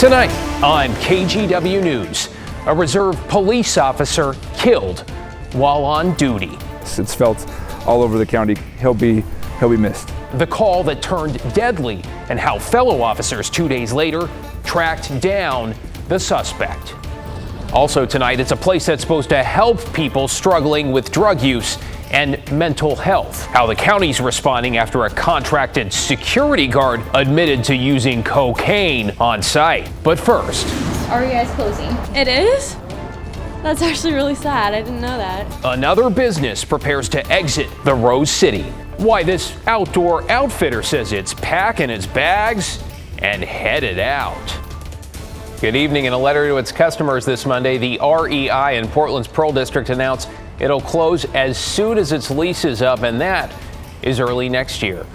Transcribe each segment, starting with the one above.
Tonight on KGW News, a reserve police officer killed while on duty. It's felt all over the county. He'll be missed. The call that turned deadly and how fellow officers 2 days later tracked down the suspect. Also tonight, it's a place that's supposed to help people struggling with drug use and mental health. How the county's responding after a contracted security guard admitted to using cocaine on site. But first, REI is closing. It is? That's actually really sad. I didn't know that. Another business prepares to exit the Rose City. Why this outdoor outfitter says it's packing its bags and headed out. Good evening. In a letter to its customers this Monday, the REI in Portland's Pearl District announced it'll close as soon as its lease is up, and that is early next year.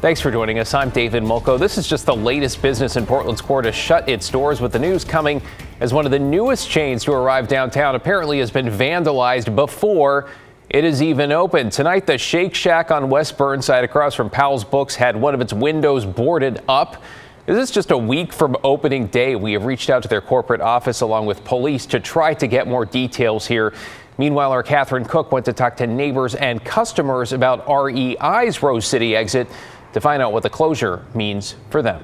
Thanks for joining us. I'm David Mulco. This is just the latest business in Portland's core to shut its doors, with the news coming as one of the newest chains to arrive downtown apparently has been vandalized before it is even open. Tonight, the Shake Shack on West Burnside across from Powell's Books had one of its windows boarded up. This is just a week from opening day. We have reached out to their corporate office along with police to try to get more details here. Meanwhile, our Catherine Cook went to talk to neighbors and customers about REI's Rose City exit to find out what the closure means for them.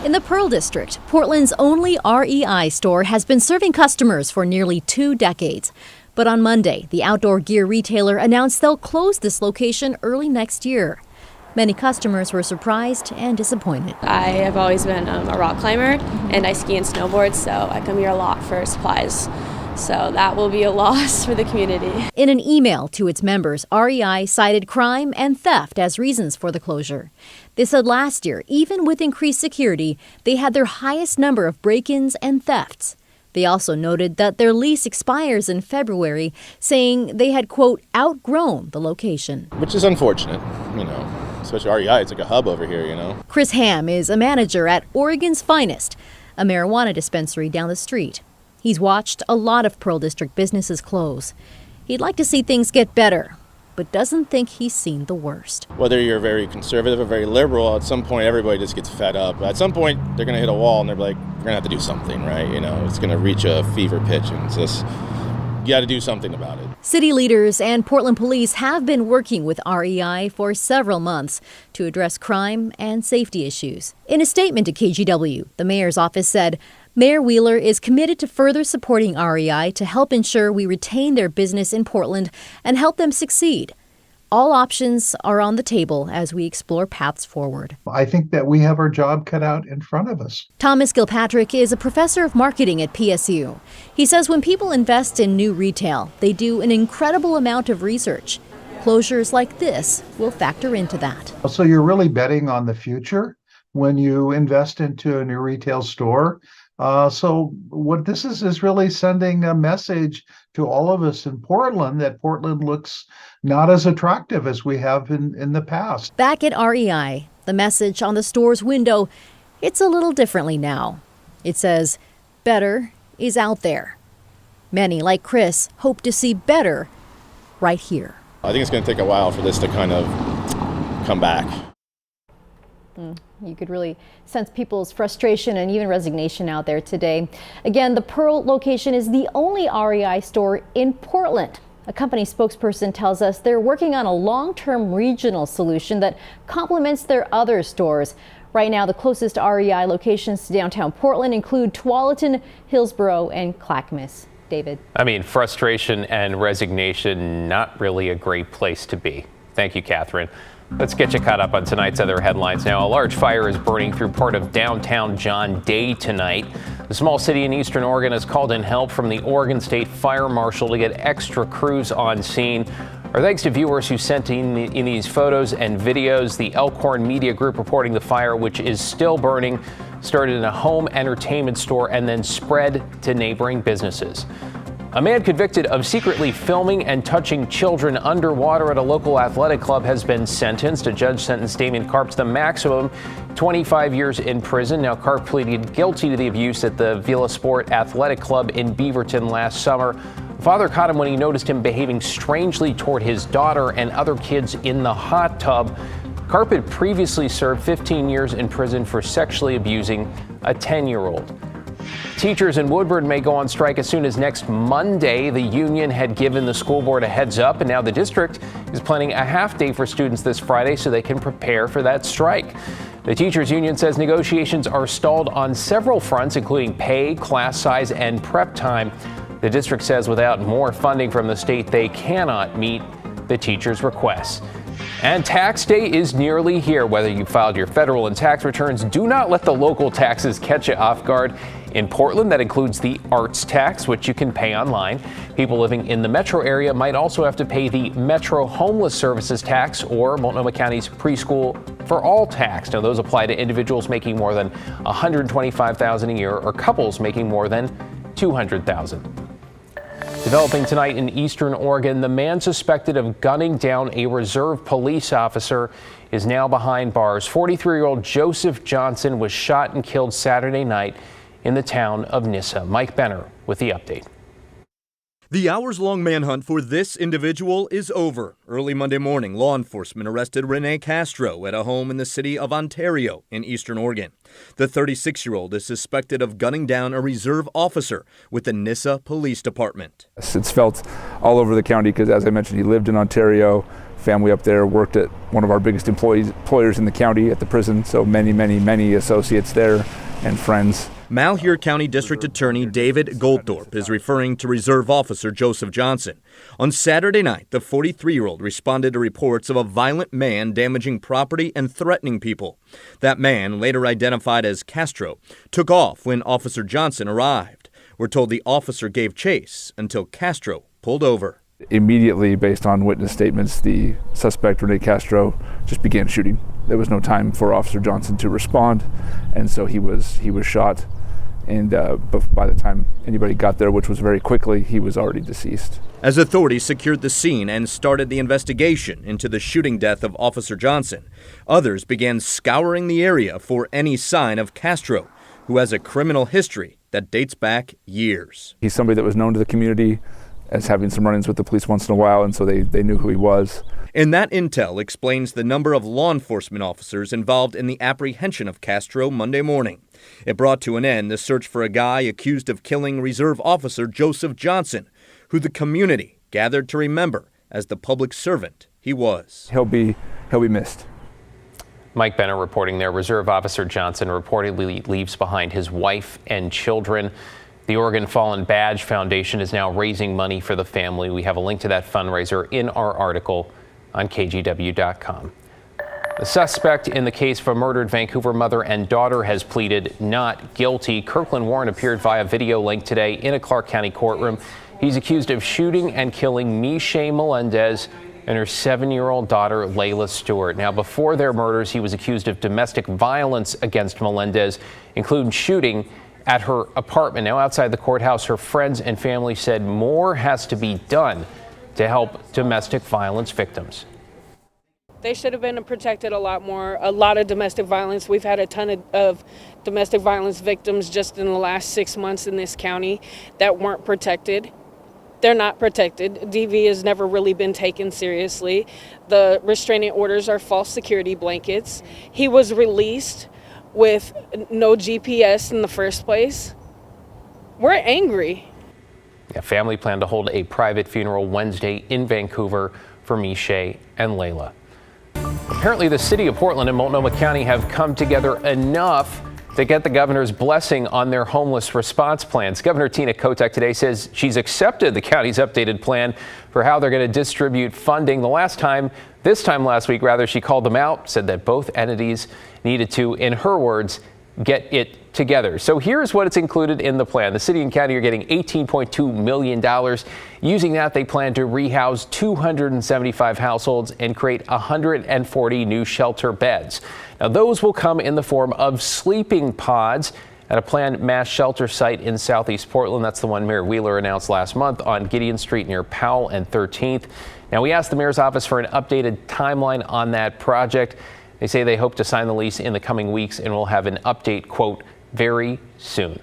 In the Pearl District, Portland's only REI store has been serving customers for nearly 2 decades. But on Monday, the outdoor gear retailer announced they'll close this location early next year. Many customers were surprised and disappointed. I have always been a rock climber, and I ski and snowboard, so I come here a lot for supplies. So that will be a loss for the community. In an email to its members, REI cited crime and theft as reasons for the closure. They said last year, even with increased security, they had their highest number of break-ins and thefts. They also noted that their lease expires in February, saying they had, quote, outgrown the location. Which is unfortunate, especially REI. It's like a hub over here, Chris Ham is a manager at Oregon's Finest, a marijuana dispensary down the street. He's watched a lot of Pearl District businesses close. He'd like to see things get better, but doesn't think he's seen the worst. Whether you're very conservative or very liberal, at some point everybody just gets fed up. At some point they're going to hit a wall and they're like, we're going to have to do something, right? It's going to reach a fever pitch, and it's just, you got to do something about it. City leaders and Portland police have been working with REI for several months to address crime and safety issues. In a statement to KGW, the mayor's office said, Mayor Wheeler is committed to further supporting REI to help ensure we retain their business in Portland and help them succeed. All options are on the table as we explore paths forward. I think that we have our job cut out in front of us. Thomas Gilpatrick is a professor of marketing at PSU. He says when people invest in new retail, they do an incredible amount of research. Closures like this will factor into that. So you're really betting on the future when you invest into a new retail store. So what this is really sending a message to all of us in Portland that Portland looks not as attractive as we have in the past. Back at REI, the message on the store's window, it's a little differently now. It says, better is out there. Many, like Chris, hope to see better right here. I think it's going to take a while for this to kind of come back. You could really sense people's frustration and even resignation out there today. Again, the Pearl location is the only REI store in Portland. A company spokesperson tells us they're working on a long-term regional solution that complements their other stores. Right now, the closest REI locations to downtown Portland include Tualatin, Hillsborough, and Clackamas. David. Frustration and resignation, not really a great place to be. Thank you, Catherine. Let's get you caught up on tonight's other headlines now. A large fire is burning through part of downtown John Day tonight. The small city in eastern Oregon has called in help from the Oregon State Fire Marshal to get extra crews on scene. Our thanks to viewers who sent in these photos and videos. The Elkhorn Media Group reporting the fire, which is still burning, started in a home entertainment store and then spread to neighboring businesses. A man convicted of secretly filming and touching children underwater at a local athletic club has been sentenced. A judge sentenced Damian Karp to the maximum 25 years in prison. Now, Karp pleaded guilty to the abuse at the Vila Sport Athletic Club in Beaverton last summer. The father caught him when he noticed him behaving strangely toward his daughter and other kids in the hot tub. Carpet previously served 15 years in prison for sexually abusing a 10-year-old. Teachers in Woodburn may go on strike as soon as next Monday. The union had given the school board a heads up, and now the district is planning a half day for students this Friday so they can prepare for that strike. The teachers union says negotiations are stalled on several fronts, including pay, class size, and prep time. The district says without more funding from the state, they cannot meet the teachers' requests. And tax day is nearly here. Whether you filed your federal and tax returns, do not let the local taxes catch you off guard. In Portland, that includes the arts tax, which you can pay online. People living in the metro area might also have to pay the Metro Homeless Services tax or Multnomah County's preschool for all tax. Now, those apply to individuals making more than $125,000 a year or couples making more than $200,000. Developing tonight in eastern Oregon, the man suspected of gunning down a reserve police officer is now behind bars. 43-year-old Joseph Johnson was shot and killed Saturday night in the town of Nissa. Mike Benner with the update. The hours-long manhunt for this individual is over. Early Monday morning, law enforcement arrested Rene Castro at a home in the city of Ontario in eastern Oregon. The 36-year-old is suspected of gunning down a reserve officer with the Nissa Police Department. It's felt all over the county because, as I mentioned, he lived in Ontario, family up there, worked at one of our biggest employers in the county at the prison, so many associates there and friends. Malheur County District Attorney David Goldthorpe is referring to Reserve Officer Joseph Johnson. On Saturday night, the 43-year-old responded to reports of a violent man damaging property and threatening people. That man, later identified as Castro, took off when Officer Johnson arrived. We're told the officer gave chase until Castro pulled over. Immediately, based on witness statements, the suspect, Rene Castro, just began shooting. There was no time for Officer Johnson to respond, and so he was shot. And by the time anybody got there, which was very quickly, he was already deceased. As authorities secured the scene and started the investigation into the shooting death of Officer Johnson, others began scouring the area for any sign of Castro, who has a criminal history that dates back years. He's somebody that was known to the community as having some run-ins with the police once in a while, and so they knew who he was. And that intel explains the number of law enforcement officers involved in the apprehension of Castro Monday morning. It brought to an end the search for a guy accused of killing Reserve Officer Joseph Johnson, who the community gathered to remember as the public servant he was. He'll be missed. Mike Benner reporting there. Reserve Officer Johnson reportedly leaves behind his wife and children. The Oregon Fallen Badge Foundation is now raising money for the family. We have a link to that fundraiser in our article on KGW.com. The suspect in the case of a murdered Vancouver mother and daughter has pleaded not guilty. Kirkland Warren appeared via video link today in a Clark County courtroom. He's accused of shooting and killing Michelle Melendez and her 7-year-old daughter, Layla Stewart. Now, before their murders, he was accused of domestic violence against Melendez, including shooting at her apartment. Now, outside the courthouse, her friends and family said more has to be done to help domestic violence victims. They should have been protected a lot more. A lot of domestic violence. We've had a ton of domestic violence victims just in the last 6 months in this county that weren't protected. They're not protected. DV has never really been taken seriously. The restraining orders are false security blankets. He was released with no GPS in the first place. We're angry. A family planned to hold a private funeral Wednesday in Vancouver for Michelle and Layla. Apparently, the city of Portland and Multnomah County have come together enough to get the governor's blessing on their homeless response plans. Governor Tina Kotek today says she's accepted the county's updated plan for how they're going to distribute funding. This time last week, she called them out, said that both entities needed to, in her words, get it together. So here's what it's included in the plan. The city and county are getting $18.2 million. Using that, they plan to rehouse 275 households and create 140 new shelter beds. Now, those will come in the form of sleeping pods at a planned mass shelter site in southeast Portland. That's the one Mayor Wheeler announced last month on Gideon Street near Powell and 13th. Now, we asked the mayor's office for an updated timeline on that project. They say they hope to sign the lease in the coming weeks and will have an update, quote, very soon.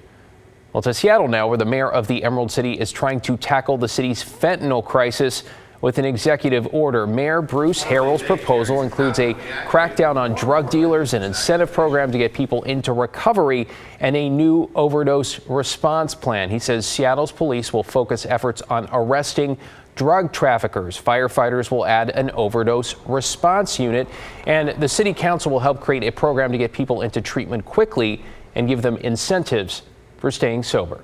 Well, to Seattle now, where the mayor of the Emerald City is trying to tackle the city's fentanyl crisis. with an executive order. Mayor Bruce Harrell's proposal includes a crackdown on drug dealers, an incentive program to get people into recovery, and a new overdose response plan. He says Seattle's police will focus efforts on arresting drug traffickers. Firefighters will add an overdose response unit, and the city council will help create a program to get people into treatment quickly and give them incentives for staying sober.